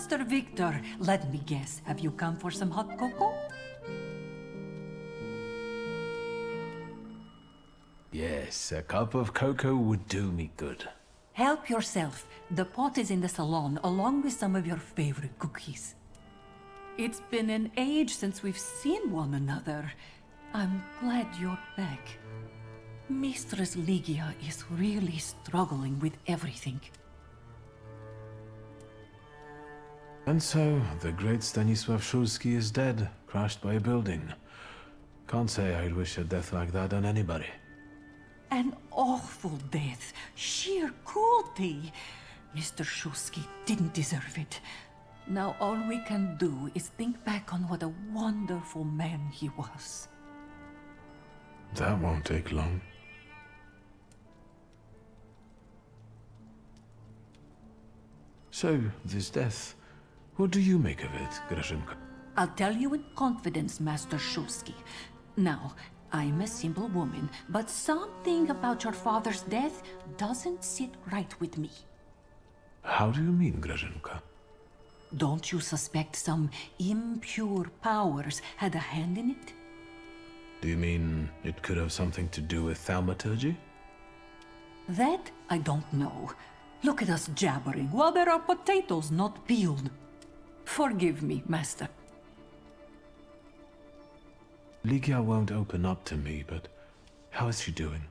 Master Victor, let me guess. Have you come for some hot cocoa? Yes, a cup of cocoa would do me good. Help yourself. The pot is in the salon, along with some of your favorite cookies. It's been an age since we've seen one another. I'm glad you're back. Mistress Ligia is really struggling with everything. And so, the great Stanisław Szulski is dead, crashed by a building. Can't say I'd wish a death like that on anybody. An awful death. Sheer cruelty. Mr. Szulski didn't deserve it. Now all we can do is think back on what a wonderful man he was. That won't take long. So, this death, what do you make of it, Grażynka? I'll tell you in confidence, Master Szulski. Now, I'm a simple woman, but something about your father's death doesn't sit right with me. How do you mean, Grażynka? Don't you suspect some impure powers had a hand in it? Do you mean it could have something to do with Thaumaturge? That I don't know. Look at us jabbering while there are potatoes not peeled. Forgive me, Master. Ligia won't open up to me, but how is she doing?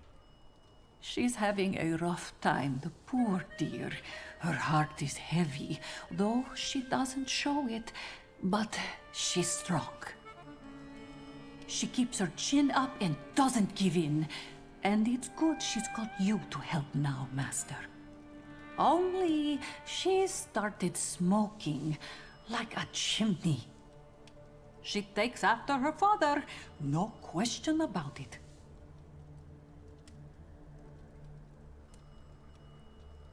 She's having a rough time, the poor dear. Her heart is heavy, though she doesn't show it, but she's strong. She keeps her chin up and doesn't give in, and it's good she's got you to help now, Master. Only she's started smoking like a chimney. She takes after her father, no question about it.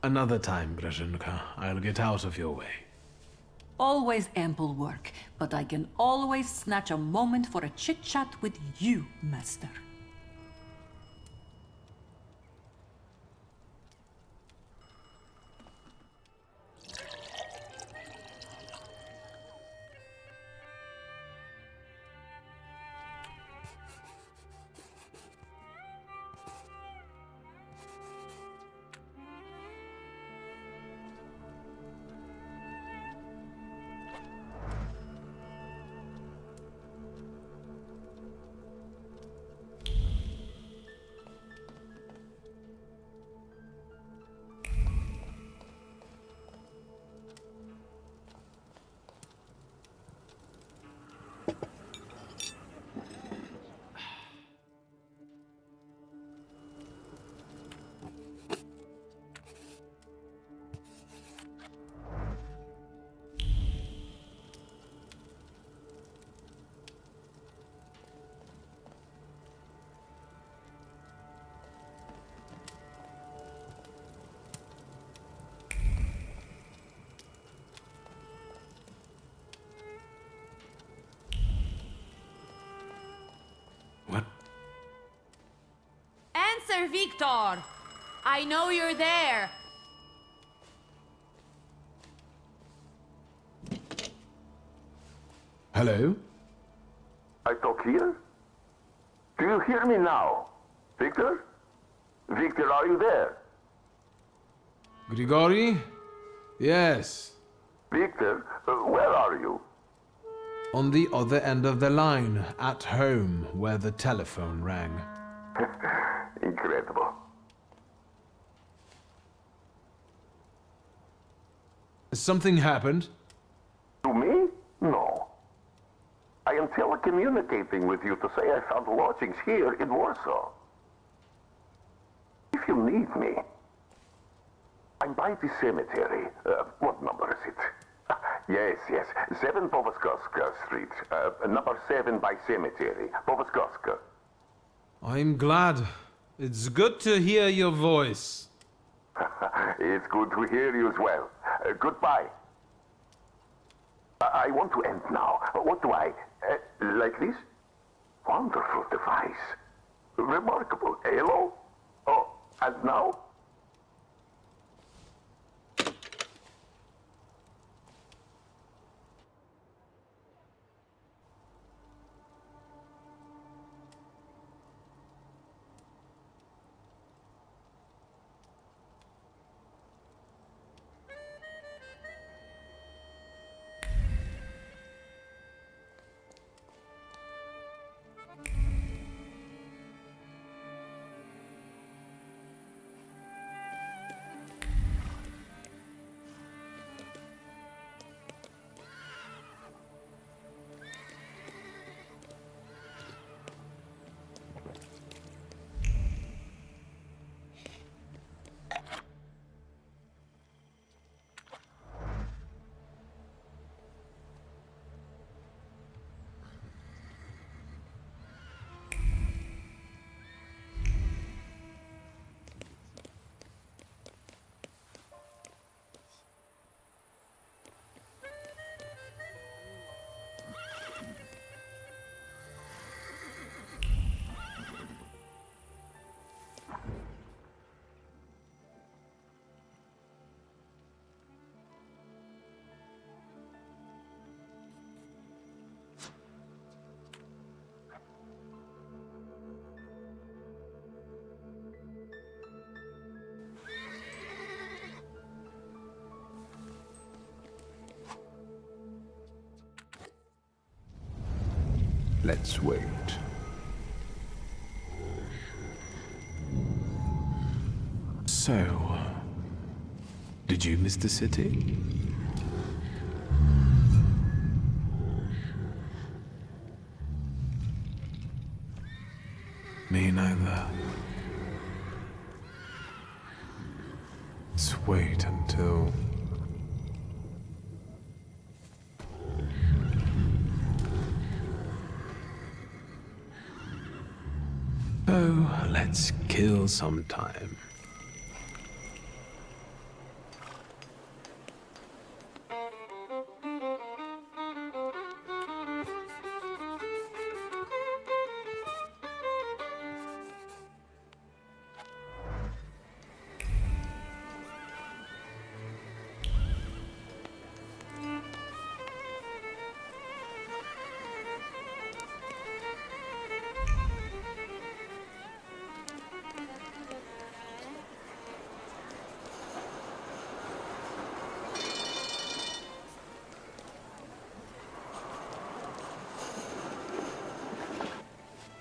Another time, Grażynka. I'll get out of your way. Always ample work, but I can always snatch a moment for a chit-chat with you, Master. What? Answer, Victor! I know you're there. Hello? I talk here? Do you hear me now? Victor? Victor, are you there? Grigori? Yes. Victor, where are you? On the other end of the line, at home, where the telephone rang. Incredible. Has something happened? To me? No. I am telecommunicating with you to say I found lodgings here in Warsaw. If you need me, I'm by the cemetery. What number is it? Yes, 7 Powaskowska Street. Number 7 by cemetery. Powaskowska. I'm glad. It's good to hear your voice. It's good to hear you as well. Goodbye. I want to end now. What do I... like this? Wonderful device. Remarkable. Hello? Oh, and now? Let's wait. So, did you miss the city? Me neither. Let's wait until... Oh, let's kill some time.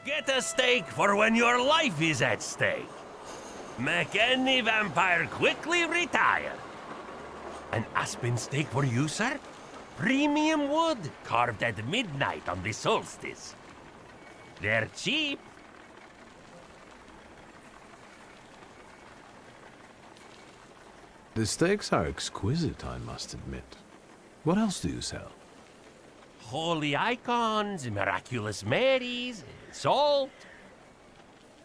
Get a steak for when your life is at stake. Make any vampire quickly retire. An aspen steak for you, sir? Premium wood, carved at midnight on the solstice. They're cheap. The steaks are exquisite, I must admit. What else do you sell? Holy icons, miraculous Marys, salt.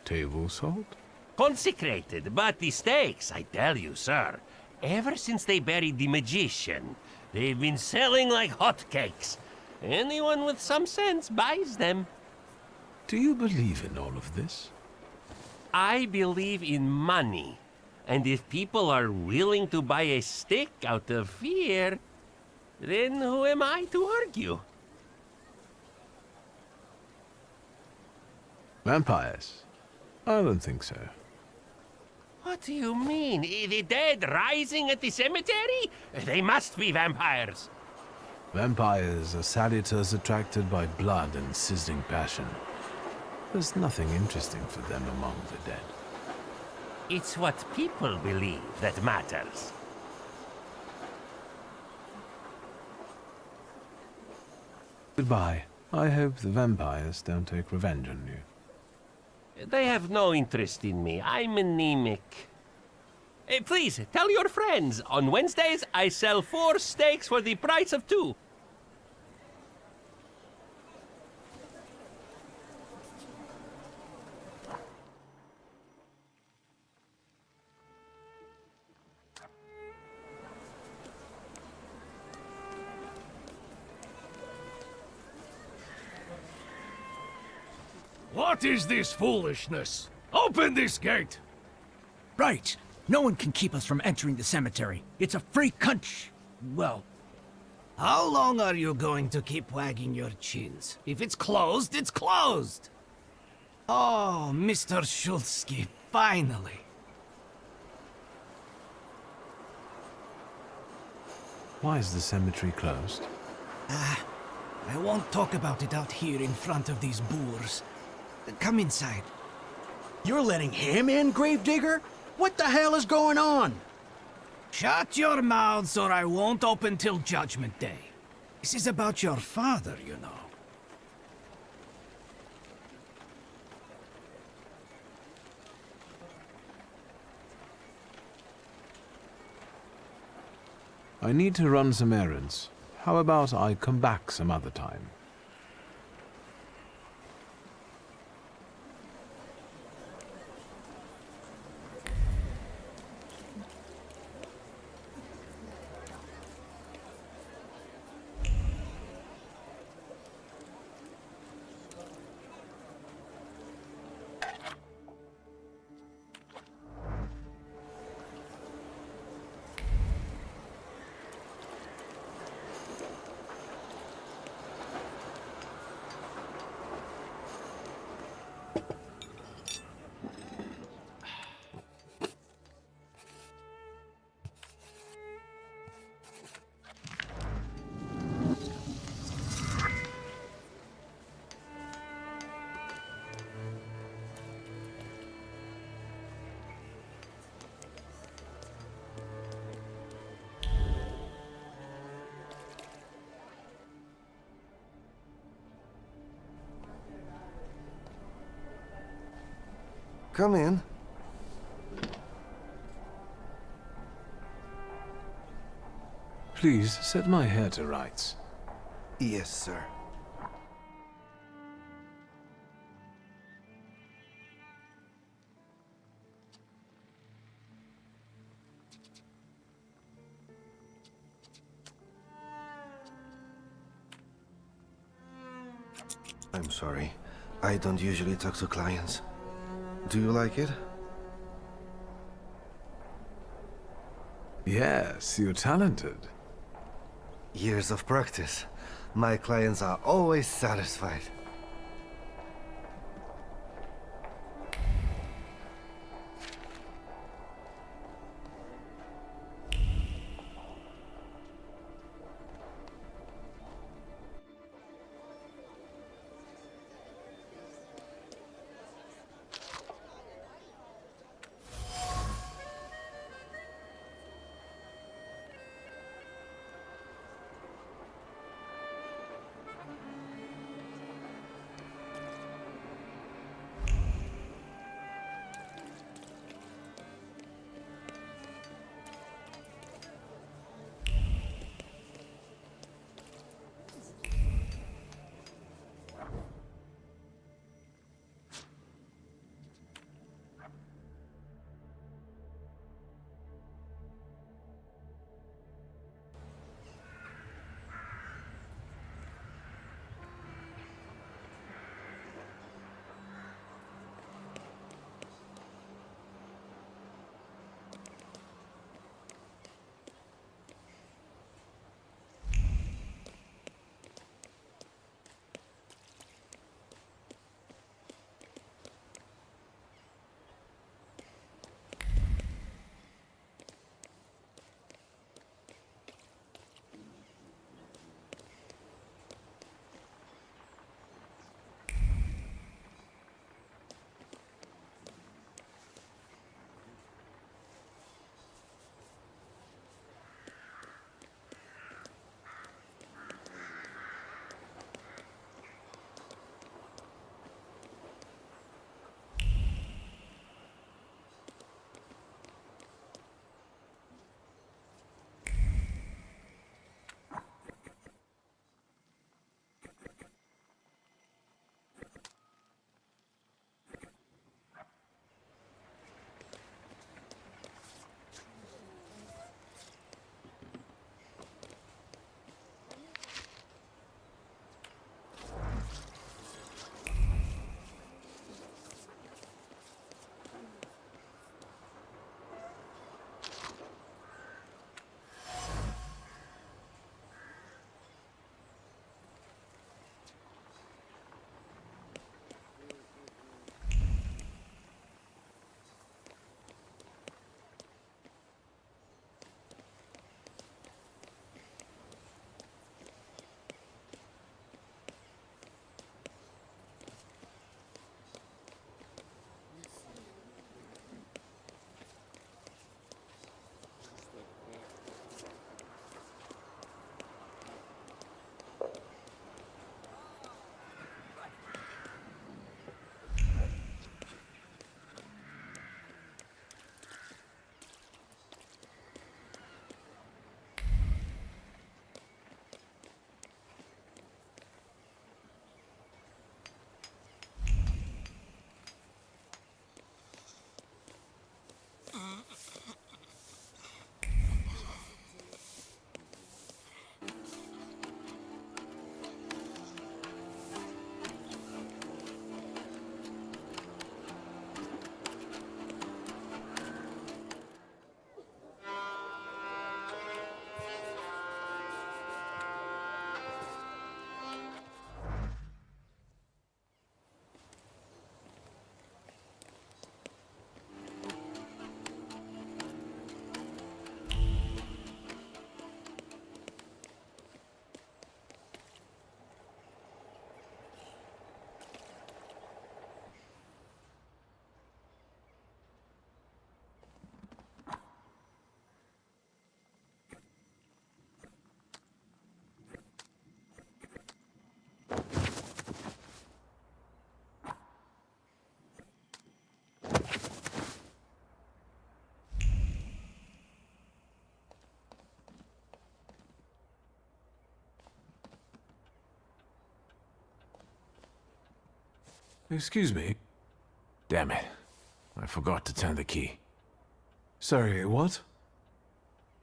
Table salt? Consecrated, but the steaks, I tell you, sir, ever since they buried the magician, they've been selling like hotcakes. Anyone with some sense buys them. Do you believe in all of this? I believe in money. And if people are willing to buy a stick out of fear, then who am I to argue? Vampires? I don't think so. What do you mean? The dead rising at the cemetery? They must be vampires. Vampires are salutors attracted by blood and sizzling passion. There's nothing interesting for them among the dead. It's what people believe that matters. Goodbye. I hope the vampires don't take revenge on you. They have no interest in me. I'm anemic. Please, tell your friends. On Wednesdays, I sell 4 steaks for the price of 2. What is this foolishness? Open this gate! Right. No one can keep us from entering the cemetery. It's a free well... How long are you going to keep wagging your chins? If it's closed, it's closed! Oh, Mr. Shulsky, finally. Why is the cemetery closed? I won't talk about it out here in front of these boors. Come inside. You're letting him in, Gravedigger? What the hell is going on? Shut your mouths or I won't open till Judgment Day. This is about your father, you know. I need to run some errands. How about I come back some other time? Come in. Please set my hair to rights. Yes, sir. I'm sorry. I don't usually talk to clients. Do you like it? Yes, you're talented. Years of practice. My clients are always satisfied. Excuse me. Damn it. I forgot to turn the key. Sorry, what?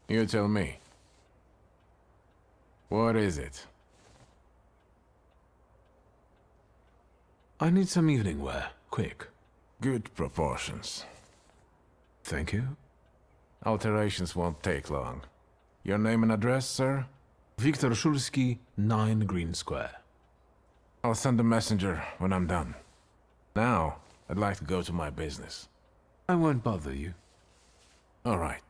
You tell me. What is it? I need some evening wear, quick. Good proportions. Thank you. Alterations won't take long. Your name and address, sir? Viktor Szulski, 9 Green Square. I'll send a messenger when I'm done. Now, I'd like to go to my business. I won't bother you. All right.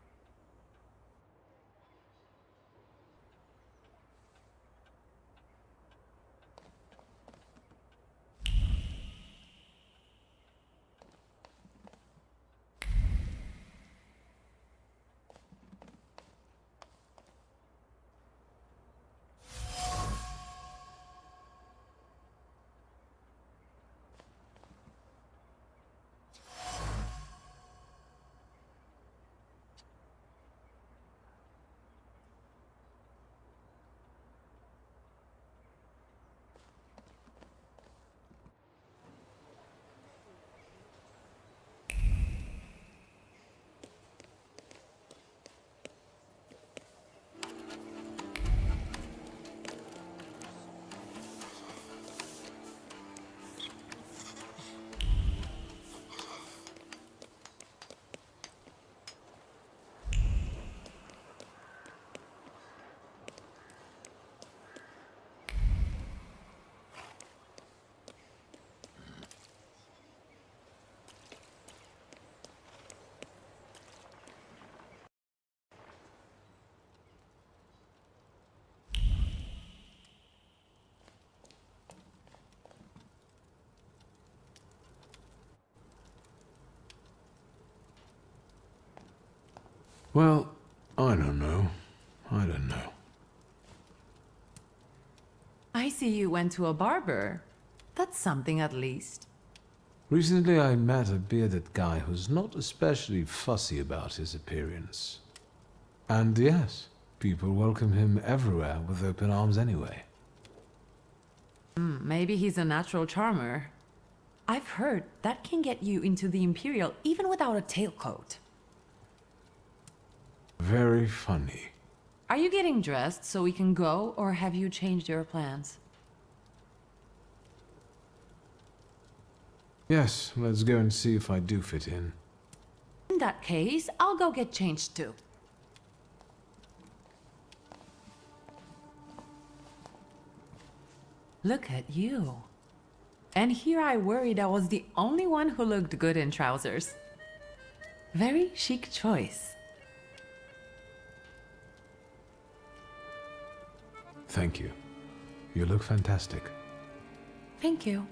Well, I don't know. I see you went to a barber. That's something at least. Recently I met a bearded guy who's not especially fussy about his appearance. And yes, people welcome him everywhere with open arms anyway. Maybe he's a natural charmer. I've heard that can get you into the Imperial even without a tailcoat. Very funny. Are you getting dressed so we can go, or have you changed your plans? Yes, let's go and see if I do fit in. In that case, I'll go get changed too. Look at you. And here I worried I was the only one who looked good in trousers. Very chic choice. Thank you. You look fantastic. Thank you.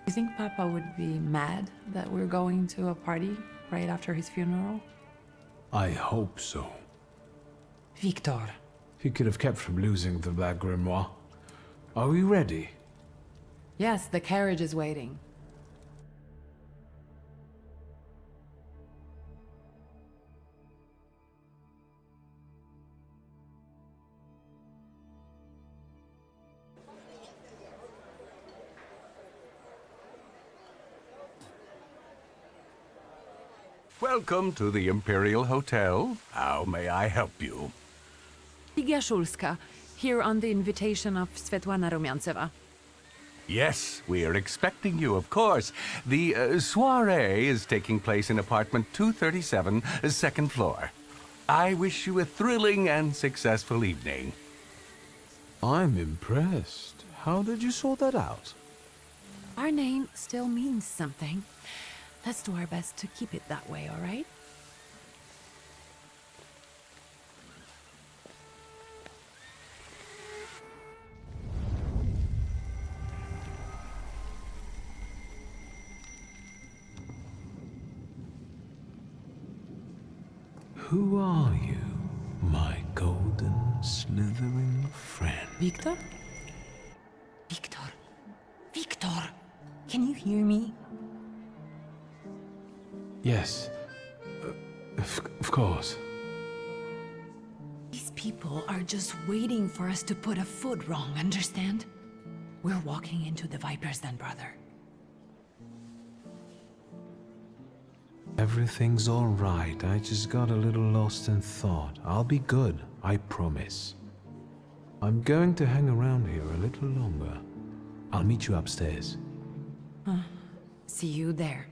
You think Papa would be mad that we're going to a party right after his funeral? I hope so. Victor. He could have kept from losing the Black Grimoire. Are we ready? Yes, the carriage is waiting. Welcome to the Imperial Hotel. How may I help you? Ligia Szulska, here on the invitation of Svetlana Rumiantseva. Yes, we are expecting you, of course. The soiree is taking place in apartment 237, second floor. I wish you a thrilling and successful evening. I'm impressed. How did you sort that out? Our name still means something. Let's do our best to keep it that way, all right? Who are you, my golden slithering friend? Victor? Victor? Victor! Can you hear me? Yes. Of course. These people are just waiting for us to put a foot wrong, understand? We're walking into the Viper's Den, brother. Everything's all right. I just got a little lost in thought. I'll be good, I promise. I'm going to hang around here a little longer. I'll meet you upstairs. See you there.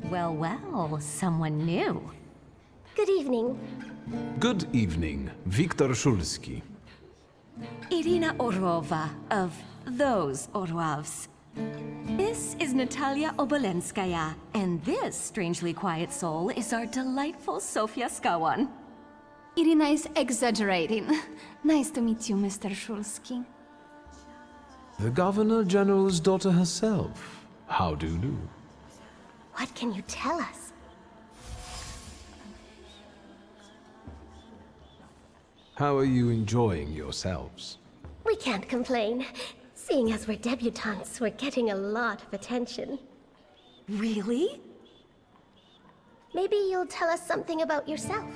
Well, well, someone new. Good evening. Good evening, Viktor Szulski. Irina Orlova of those Orlovs. This is Natalia Obolenskaya, and this strangely quiet soul is our delightful Sofia Skawan. Irina is exaggerating. Nice to meet you, Mr. Szulski. The Governor General's daughter herself. How do you do? What can you tell us? How are you enjoying yourselves? We can't complain. Seeing as we're debutantes, we're getting a lot of attention. Really? Maybe you'll tell us something about yourself.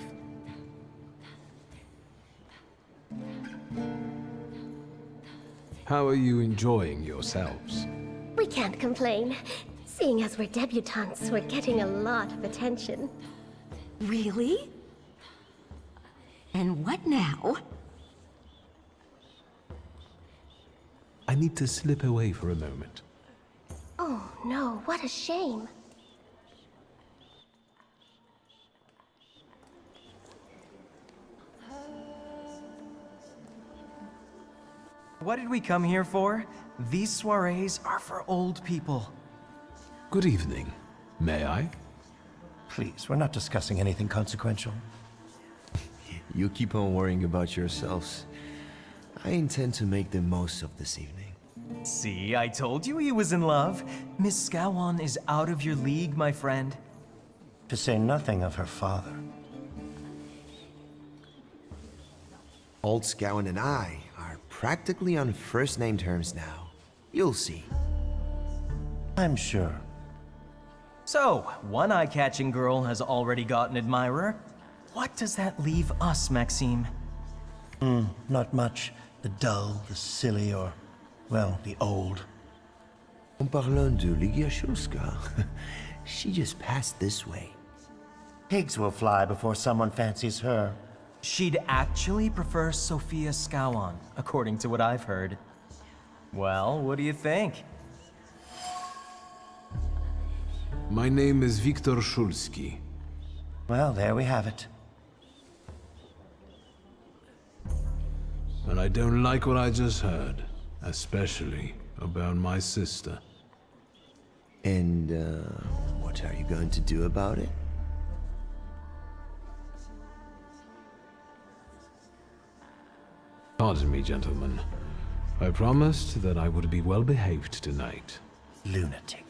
How are you enjoying yourselves? We can't complain. Seeing as we're debutantes, we're getting a lot of attention. Really? And what now? I need to slip away for a moment. Oh no, what a shame. What did we come here for? These soirees are for old people. Good evening. May I? Please, we're not discussing anything consequential. You keep on worrying about yourselves. I intend to make the most of this evening. See, I told you he was in love. Miss Skawan is out of your league, my friend. To say nothing of her father. Old Scowen and I are practically on first-name terms now. You'll see. I'm sure. So, one eye-catching girl has already got an admirer. What does that leave us, Maxime? Not much. The dull, the silly, or, well, the old. En parlant de Ligia Shulska, she just passed this way. Pigs will fly before someone fancies her. She'd actually prefer Sofia Skawan, according to what I've heard. Well, what do you think? My name is Viktor Szulski. Well, there we have it. And I don't like what I just heard, especially about my sister. And, what are you going to do about it? Pardon me, gentlemen. I promised that I would be well behaved tonight. Lunatic.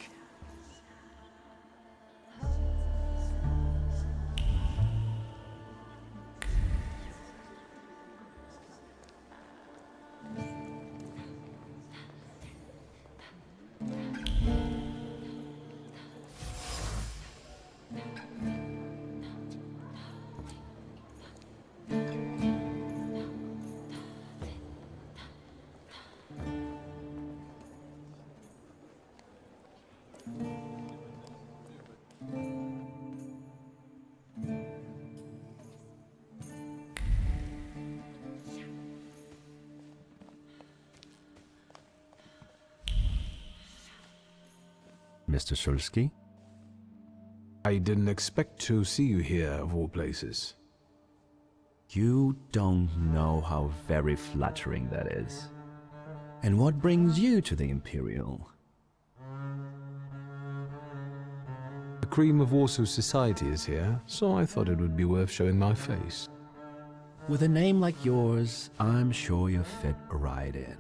Mr. Szulski? I didn't expect to see you here, of all places. You don't know how very flattering that is. And what brings you to the Imperial? The cream of Warsaw society is here, so I thought it would be worth showing my face. With a name like yours, I'm sure you fit right in.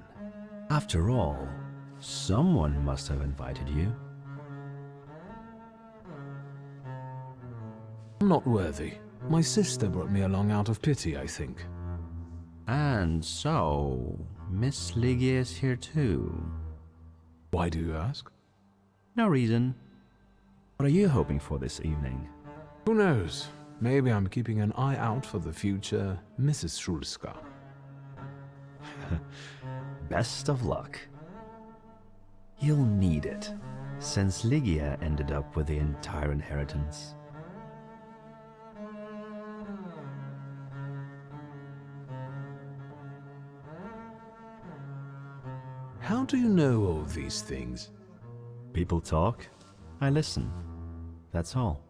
After all, someone must have invited you. I'm not worthy. My sister brought me along out of pity, I think. And so, Miss Ligia is here too. Why do you ask? No reason. What are you hoping for this evening? Who knows? Maybe I'm keeping an eye out for the future Mrs. Schulska. Best of luck. You'll need it, since Ligia ended up with the entire inheritance. How do you know all these things? People talk, I listen. That's all.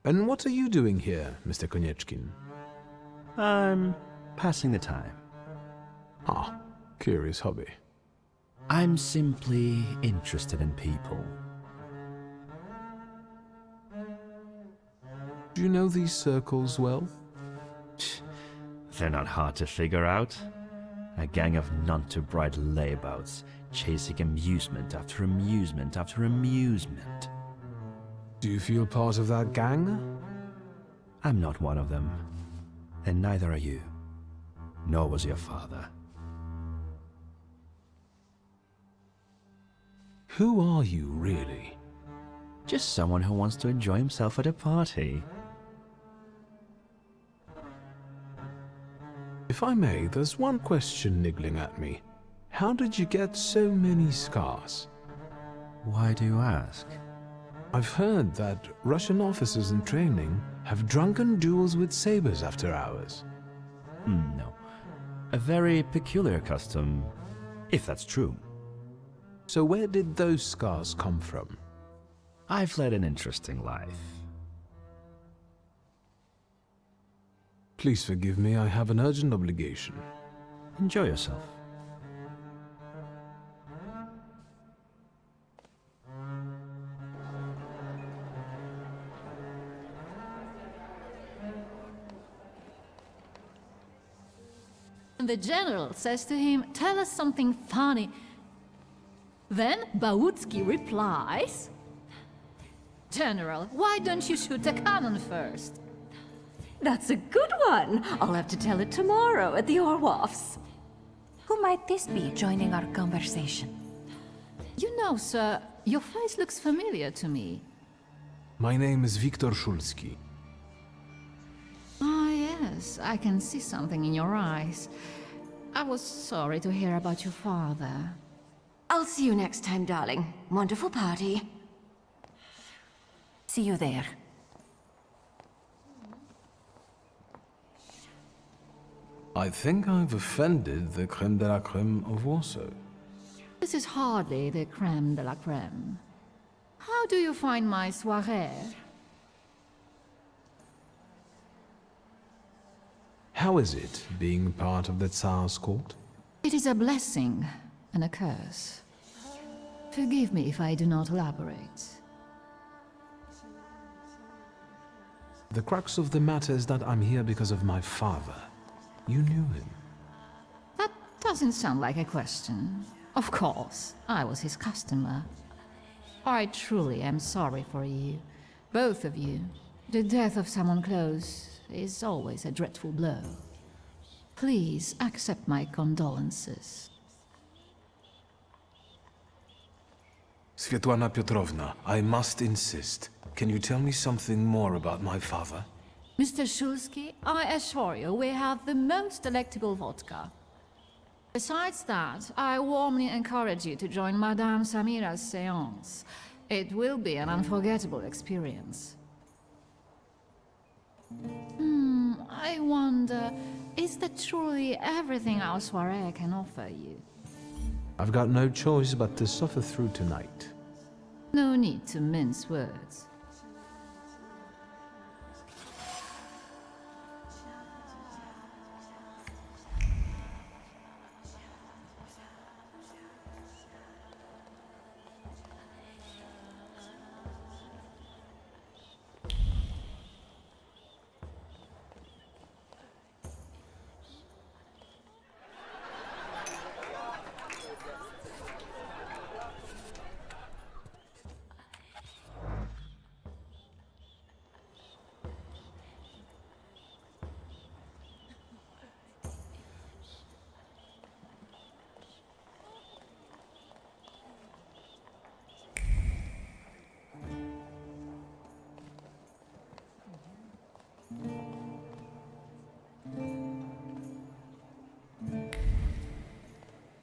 And what are you doing here, Mr. Konieczkin? I'm passing the time. Ah, curious hobby. I'm simply interested in people. Do you know these circles well? They're not hard to figure out. A gang of none-too-bright layabouts, chasing amusement after amusement after amusement. Do you feel part of that gang? I'm not one of them. And neither are you. Nor was your father. Who are you, really? Just someone who wants to enjoy himself at a party. If I may, there's one question niggling at me. How did you get so many scars? Why do you ask? I've heard that Russian officers in training have drunken duels with sabers after hours. No. A very peculiar custom, if that's true. So where did those scars come from? I've led an interesting life. Please forgive me, I have an urgent obligation. Enjoy yourself. The general says to him, "Tell us something funny." Then Bautsky replies, "General, why don't you shoot a cannon first?" That's a good one. I'll have to tell it tomorrow at the Orloffs. Who might this be joining our conversation? You know, sir, your face looks familiar to me. My name is Viktor Szulski. Ah, yes, I can see something in your eyes. I was sorry to hear about your father. I'll see you next time, darling. Wonderful party. See you there. I think I've offended the creme de la creme of Warsaw. This is hardly the creme de la creme. How do you find my soirée? How is it, being part of the Tsar's court? It is a blessing and a curse. Forgive me if I do not elaborate. The crux of the matter is that I'm here because of my father. You knew him. That doesn't sound like a question. Of course, I was his customer. I truly am sorry for you, both of you. The death of someone close is always a dreadful blow. Please accept my condolences. Svetlana Petrovna, I must insist. Can you tell me something more about my father? Mr. Szulski, I assure you we have the most delectable vodka. Besides that, I warmly encourage you to join Madame Samira's séance. It will be an unforgettable experience. I wonder, is that truly everything our soirée can offer you? I've got no choice but to suffer through tonight. No need to mince words.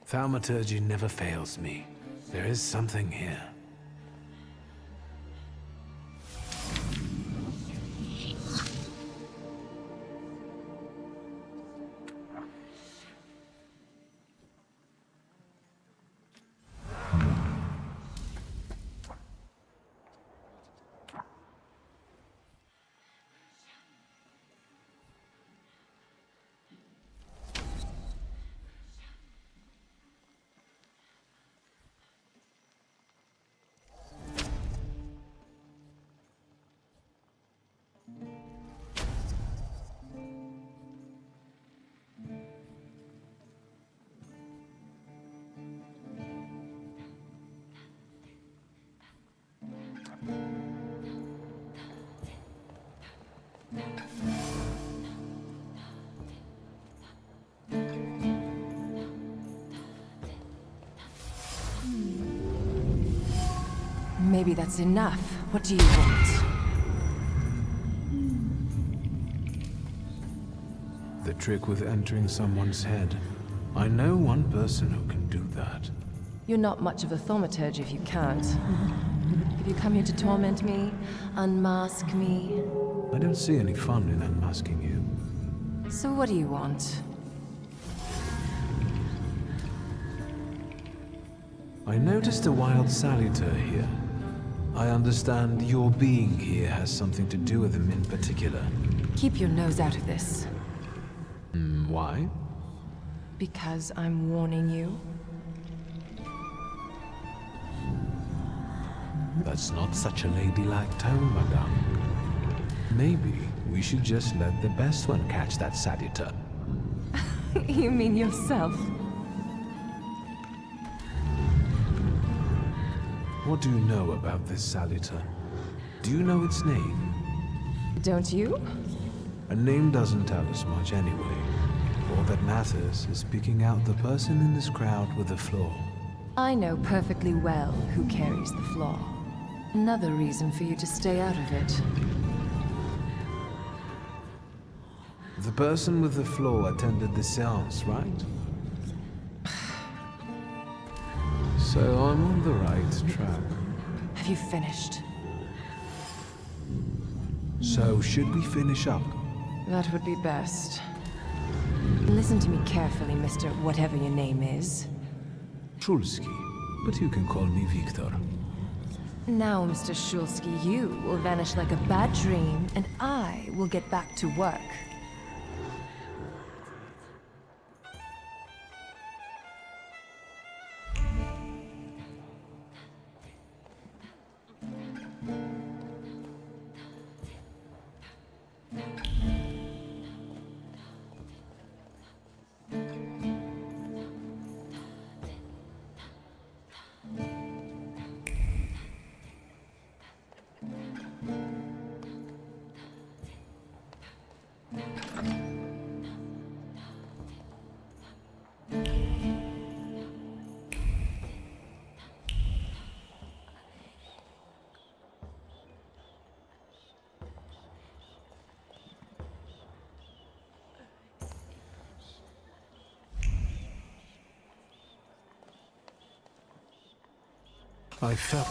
Thaumaturge never fails me. There is something here. Maybe that's enough. What do you want? The trick with entering someone's head. I know one person who can do that. You're not much of a thaumaturge if you can't. Have you come here to torment me? Unmask me? I don't see any fun in unmasking you. So what do you want? I noticed a wild saluter here. I understand your being here has something to do with him in particular. Keep your nose out of this. Why? Because I'm warning you. That's not such a ladylike tone, madame. Maybe we should just let the best one catch that saluter. You mean yourself? What do you know about this saluter? Do you know its name? Don't you? A name doesn't tell us much anyway. All that matters is picking out the person in this crowd with the flaw. I know perfectly well who carries the flaw. Another reason for you to stay out of it. The person with the flaw attended the seance, right? So I'm on the right track. Have you finished? So should we finish up? That would be best. Listen to me carefully, Mr. Whatever your name is. Szulski, but you can call me Victor. Now, Mr. Szulski, you will vanish like a bad dream, and I will get back to work. I felt...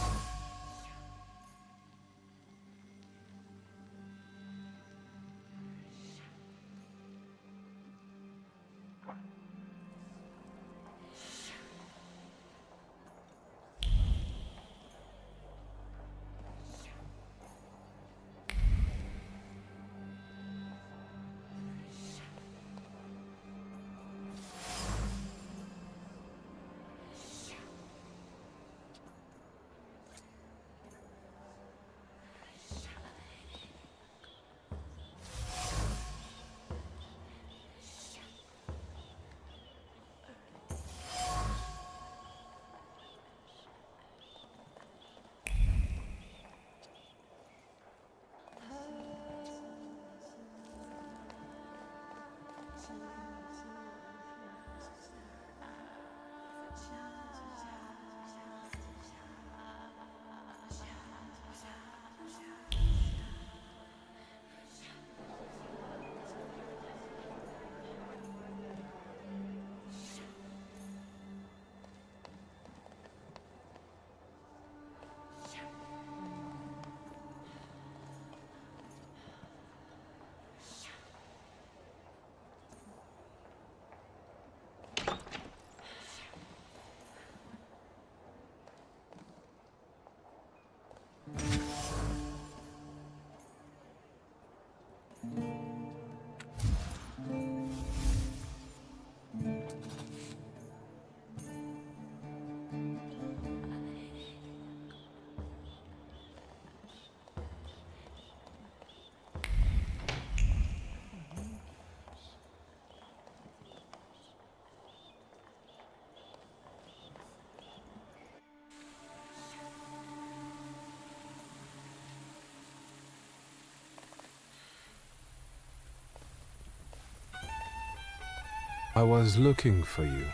I was looking for you.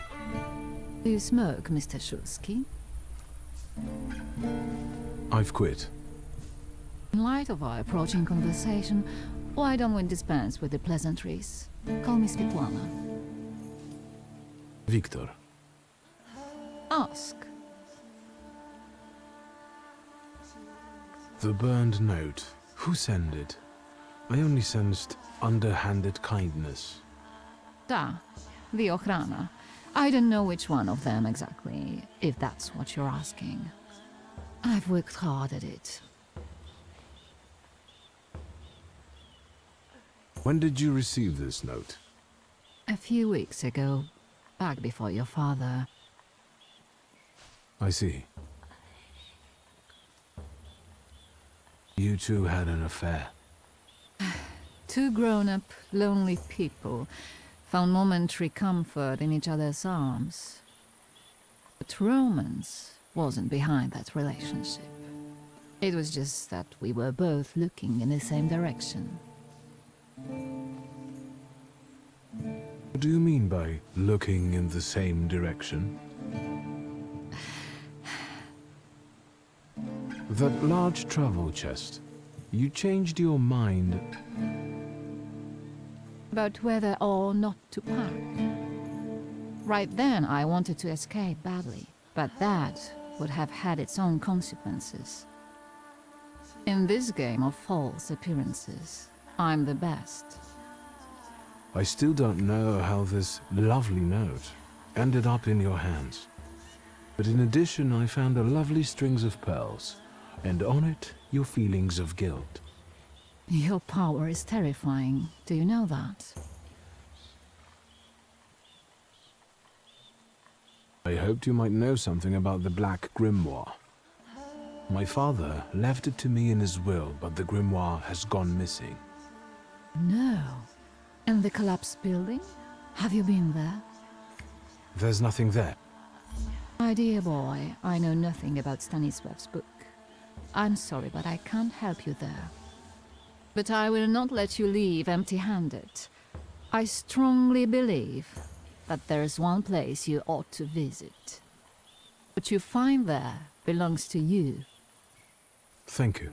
Do you smoke, Mr. Shulsky? I've quit. In light of our approaching conversation, why don't we dispense with the pleasantries? Call me Svetlana. Victor. Ask. The burned note. Who sent it? I only sensed underhanded kindness. Da, the Ochrana. I don't know which one of them exactly, if that's what you're asking. I've worked hard at it. When did you receive this note? A few weeks ago, back before your father. I see. You two had an affair. Two grown-up, lonely people found momentary comfort in each other's arms. But romance wasn't behind that relationship. It was just that we were both looking in the same direction. What do you mean by looking in the same direction? That large travel chest. You changed your mind About whether or not to park. Right then, I wanted to escape badly, but that would have had its own consequences. In this game of false appearances, I'm the best. I still don't know how this lovely note ended up in your hands. But in addition, I found a lovely strings of pearls, and on it, your feelings of guilt. Your power is terrifying. Do you know that? I hoped you might know something about the Black Grimoire. My father left it to me in his will, but the grimoire has gone missing. No. And the collapsed building? Have you been there? There's nothing there. My dear boy, I know nothing about Stanisław's book. I'm sorry, but I can't help you there. But I will not let you leave empty-handed. I strongly believe that there's one place you ought to visit. What you find there belongs to you. Thank you.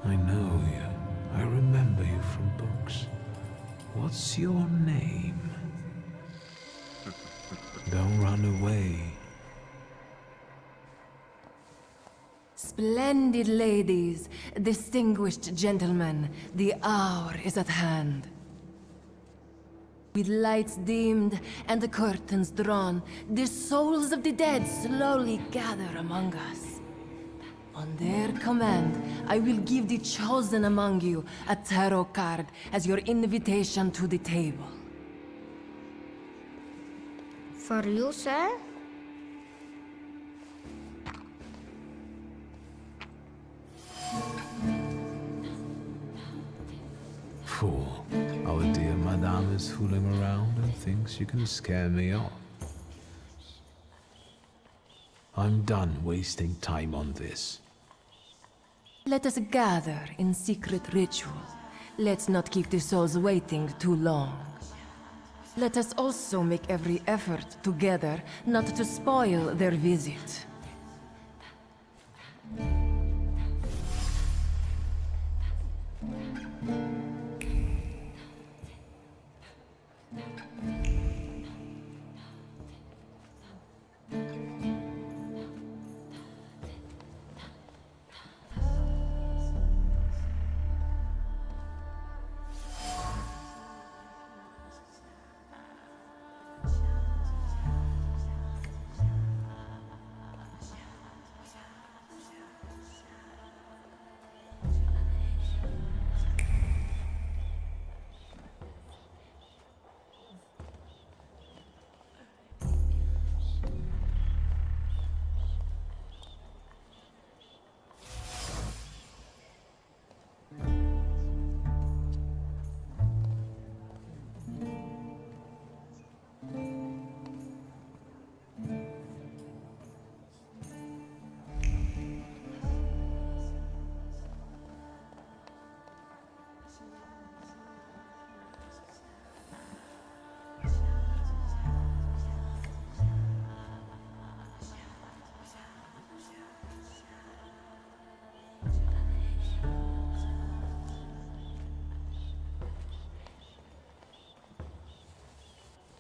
I know you. I remember you from books. What's your name? Don't run away. Splendid ladies, distinguished gentlemen, the hour is at hand. With lights dimmed and the curtains drawn, the souls of the dead slowly gather among us. On their command, I will give the chosen among you a tarot card as your invitation to the table. For you, sir? Fool. Our dear madame is fooling around and thinks you can scare me off. I'm done wasting time on this. Let us gather in secret ritual. let's not keep the souls waiting too long. Let us also make every effort together not to spoil their visit.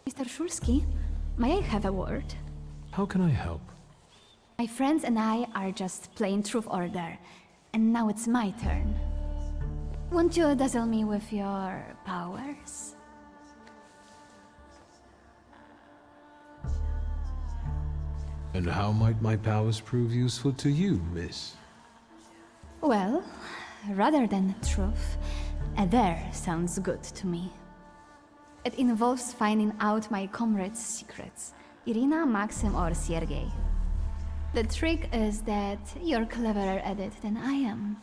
Mr. Shulsky, may I have a word? How can I help? My friends and I are just playing Truth Order, and now it's my turn. Won't you dazzle me with your powers? And how might my powers prove useful to you, miss? Well, rather than truth, ader sounds good to me. It involves finding out my comrades' secrets, Irina, Maxim, or Sergei. The trick is that you're cleverer at it than I am.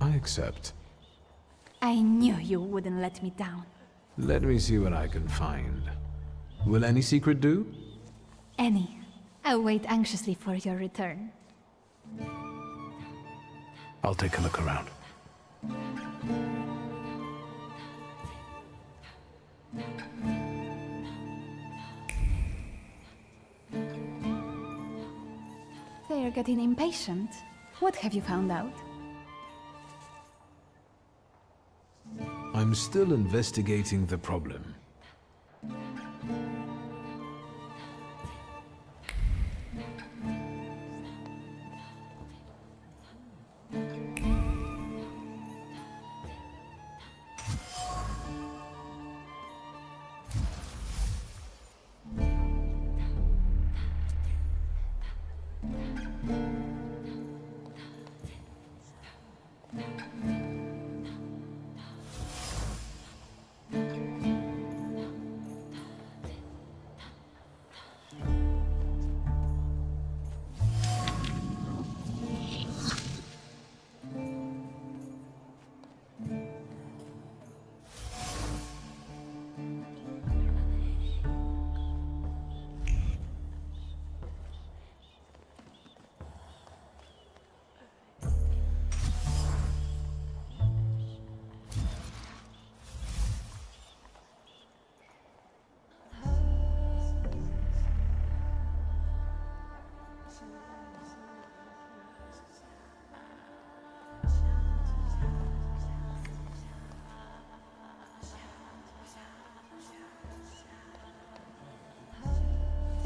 I accept. I knew you wouldn't let me down. Let me see what I can find. Will any secret do? Any. I'll wait anxiously for your return. I'll take a look around. They're getting impatient. What have you found out? I'm still investigating the problem.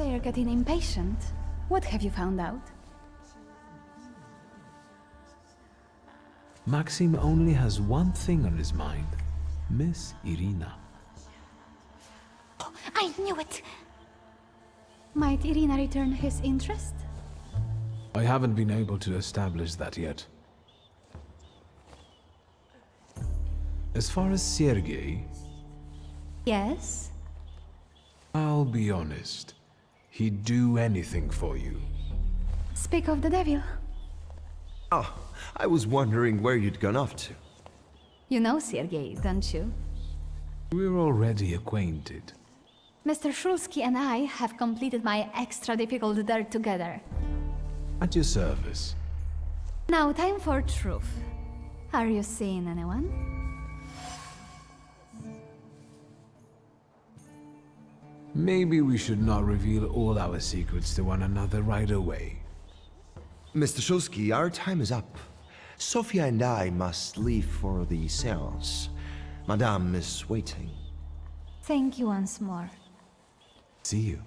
They're getting impatient. What have you found out? Maxim only has one thing on his mind. Miss Irina. Oh, I knew it! Might Irina return his interest? I haven't been able to establish that yet. As far as Sergei, Yes? I'll be honest. He'd do anything for you. Speak of the devil. Oh, I was wondering where you'd gone off to. You know Sergei, don't you? We're already acquainted. Mr. Shulsky and I have completed my extra difficult dirt together. At your service. Now, time for truth. Are you seeing anyone? Maybe we should not reveal all our secrets to one another right away. Mr. Shulsky, our time is up. Sophia and I must leave for the seance. Madame is waiting. Thank you once more. See you.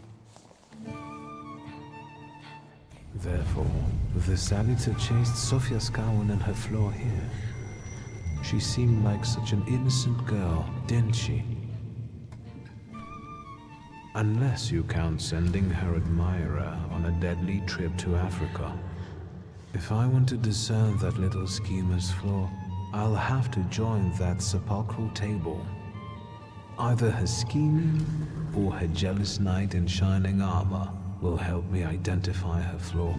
Therefore, the Saliter chased Sofia Scowen and her floor here. She seemed like such an innocent girl, didn't she? Unless you count sending her admirer on a deadly trip to Africa. If I want to discern that little schemer's flaw, I'll have to join that sepulchral table. Either her scheming or her jealous knight in shining armor will help me identify her flaw.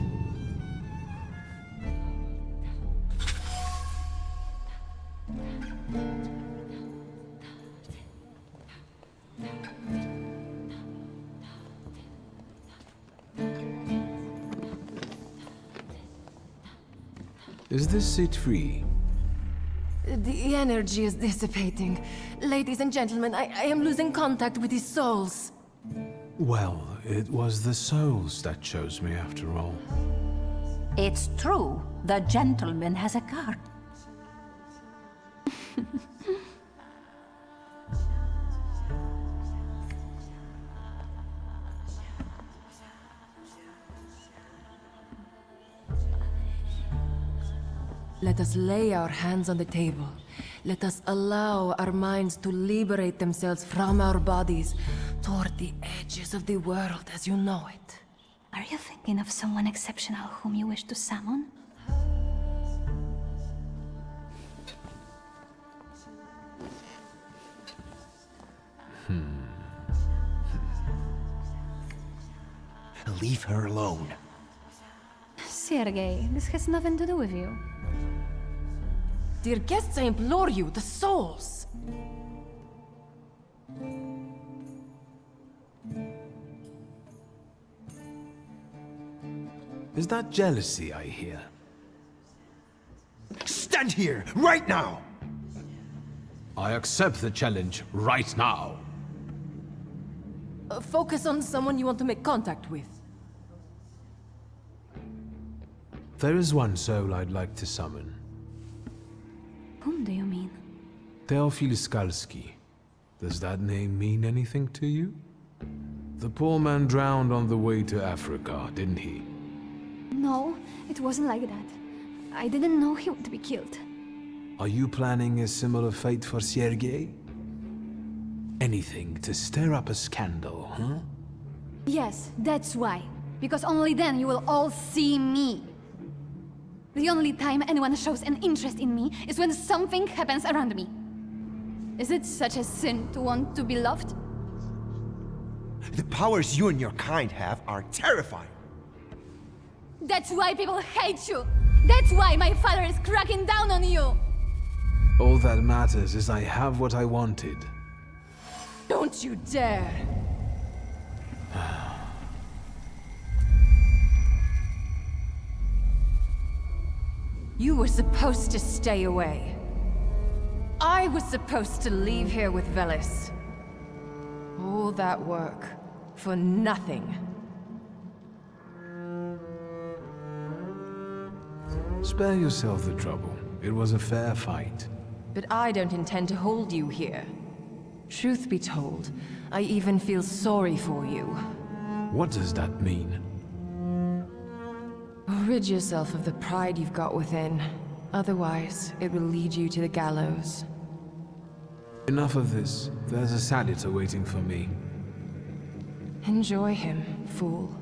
Is this seat free? The energy is dissipating. Ladies and gentlemen, I am losing contact with these souls. Well, it was the souls that chose me after all. It's true. The gentleman has a card. Let us lay our hands on the table. Let us allow our minds to liberate themselves from our bodies toward the edges of the world as you know it. Are you thinking of someone exceptional whom you wish to summon? Leave her alone. Sergei, this has nothing to do with you. Dear guests, I implore you, the souls! Is that jealousy I hear? Stand here, right now! I accept the challenge right now. Focus on someone you want to make contact with. There is one soul I'd like to summon. Whom do you mean? Teofil Skalski. Does that name mean anything to you? The poor man drowned on the way to Africa, didn't he? No, it wasn't like that. I didn't know he would be killed. Are you planning a similar fate for Sergei? Anything to stir up a scandal, huh? Yes, that's why. Because only then you will all see me. The only time anyone shows an interest in me is when something happens around me. Is it such a sin to want to be loved? The powers you and your kind have are terrifying. That's why people hate you! That's why my father is cracking down on you! All that matters is I have what I wanted. Don't you dare! You were supposed to stay away. I was supposed to leave here with Velis. All that work for nothing. Spare yourself the trouble. It was a fair fight. But I don't intend to hold you here. Truth be told, I even feel sorry for you. What does that mean? Rid yourself of the pride you've got within. Otherwise, it will lead you to the gallows. Enough of this. There's a Saliter waiting for me. Enjoy him, fool.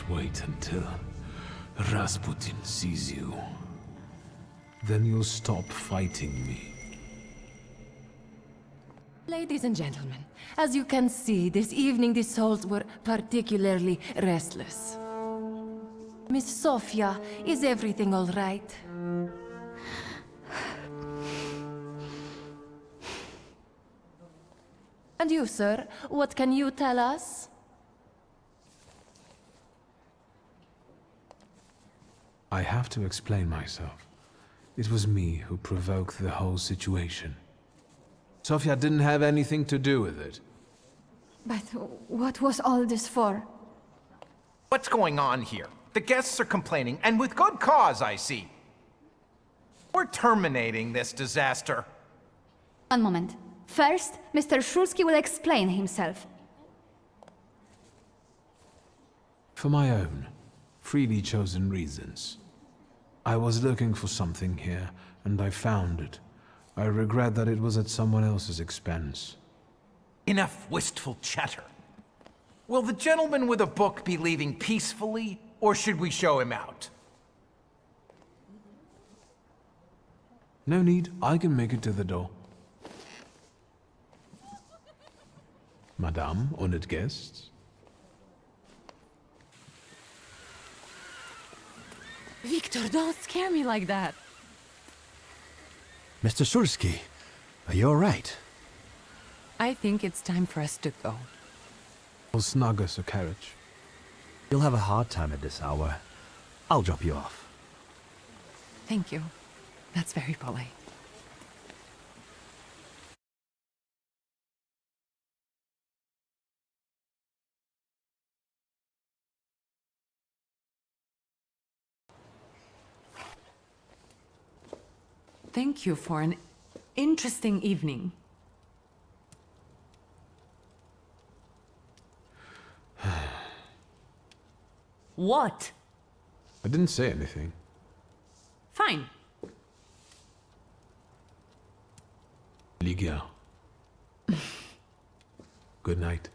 wait until Rasputin sees you. Then you'll stop fighting me. Ladies and gentlemen, as you can see, this evening the souls were particularly restless. Miss Sofia, is everything all right? And you, sir, what can you tell us? I have to explain myself. It was me who provoked the whole situation. Sofia didn't have anything to do with it. But what was all this for? What's going on here? The guests are complaining, and with good cause, I see. We're terminating this disaster. One moment. First, Mr. Szulski will explain himself. For my own, freely chosen reasons. I was looking for something here, and I found it. I regret that it was at someone else's expense. Enough wistful chatter. Will the gentleman with a book be leaving peacefully, or should we show him out? No need, I can make it to the door. Madame, honored guests. Victor, don't scare me like that. Mr. Szulski, are you all right? I think it's time for us to go. I'll snug us a carriage. You'll have a hard time at this hour. I'll drop you off. Thank you. That's very polite. Thank you for an interesting evening. What? I didn't say anything. Fine. Ligia. Good night.